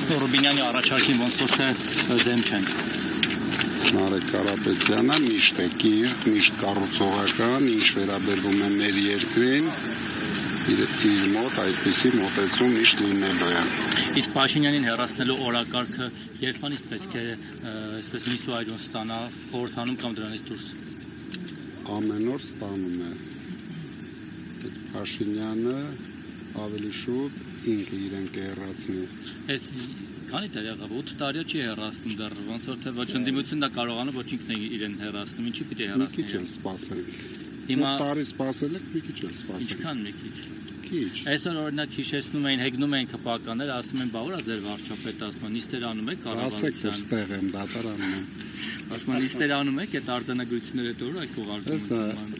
Ռուբինյանի առաջարկին ոնց որ թե դեմ չենք։ Նարեկ Կարապետյանը միշտ է կիրթ, միշտ կառուցողական, ինչ վերաբերվում է մեր երկրին, իր մոտ այդպիսի մոտեցում միշտ լինելու է։ Իսկ Փաշինյանին հեռացնելու օրակարգը երբանից պետք է այսպես միսու այրոն ստանա խորհրդանում կամ դրանից դուրս։ Ամեն օր ստանում է։ Փաշինյանը ավելի շուտ ինքը իրեն կհեռացնի։ Այս քանի տարի եղավ 8 տարի չի հեռացնում դեռ ոնց որ թե ոչ ընդդիմությունն է կարողանում ոչ ինքն է իրեն հեռացնում ինչի պիտի հեռացնի։ Մի քիչ էլ սպասենք։ Հիմա 8 տարի սպասել եք, մի քիչ էլ սպասենք։ Ինչքան մի քիչ։ Քիչ։ Այսօր օրինակ հիշեցնում էին, հեգնում էին քպականներ, ասում են, բա ուր է ձեր վարչապետը, ասում են, նիստեր անում եք Ասեք, որ կառավարության։ ստեղ եմ, դատարանում եմ։ Ասում են, նիստեր անում եք, այդ արձանագրությունները դուր եք ուղարկում։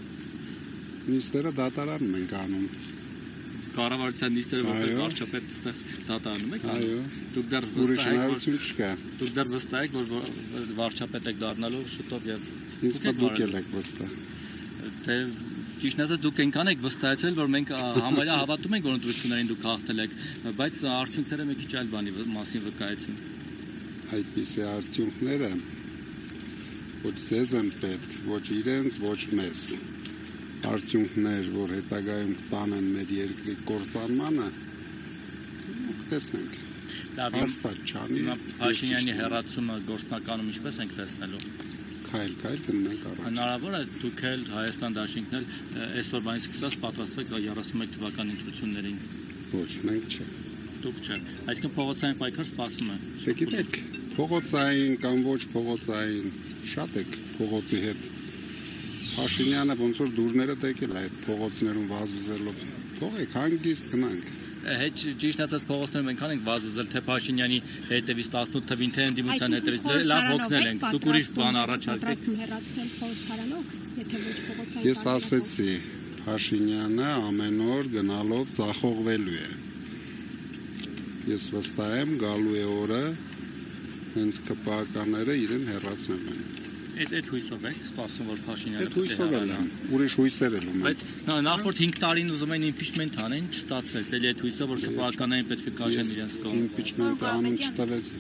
Նիստերը դատարանում ենք անում։ Կառավարության նիստերը որպես վարչապետ ստեղ դատարանում եք։ Այո։ Դուք դեռ Ուրիշ վստահ եք, հնարավորություն չկա։ դուք դեռ վստահ եք, որ վարչապետ եք դառնալու շուտով եւ Իսկ դուք եք վստահ։ Թե ճիշտն ասած դուք այնքան եք վստահեցել, որ մենք համարյա հավատում ենք, որ ընտրություններին դուք հաղթել եք, բայց արդյունքները մի քիչ այլ բանի մասին վկայեցին։ Այդպիսի արդյունքները ոչ ձեզ են պետք, ոչ իրենց, ոչ մեզ։ Արդյունքներ, որ հետագայում տանեն մեր երկրի կործանմանը, տեսնենք։ Հաստատ չանի։ Փաշինյանի հեռացումը գործնականում ինչպես ենք տեսնելու։ Քայլ գնանք առաջ։ Հնարավոր է դուք էլ Հայաստան դաշինքն էլ այսօր բանից սկսած պատրաստվեք 31 թվականի ընտրություններին։ Ոչ, մենք չէ։ Դուք չէ։ Այսինքն փողոցային պայքար սպասում է։ Դե գիտեք, փողոցային կամ ոչ փողոցային շատ եք փողոցի հետ։ Փաշինյանը ոնց որ դուրները տեկել է այդ փողոցներում վազվզելով։ Թողեք հանգիստ գնանք։ Հետ ճիշտ ասած փողոցներում այնքան ենք վազվզել, թե Փաշինյանի հետևից 18 թվին, թե ընդդիմության հետևից լավ հոգնել ենք։ Դուք ուրիշ բան առաջարկեք։ Հեռացնել խորհրդարանով, եթե ոչ փողոցային։ Ես ասեցի, Փաշինյանը ամեն օր գնալով ծախողվելու է։ Ես վստահ եմ գալու է օրը, հենց ԿՊԱ-ականները իրեն հեռացնել են։ Այդ հույսով եք սպասում, որ Փաշինյանը Այդ հույսով եմ, ուրիշ հույսեր էլ ունեմ։ Բայց նախորդ 5 տարին ուզում են impeachment անեն, չստացվեց, էլի այդ հույսով, որ ԿՊԱ-ականներին պետք է կաշեն իրենց կողմ։ Impeachment-ը անուն չտվեց։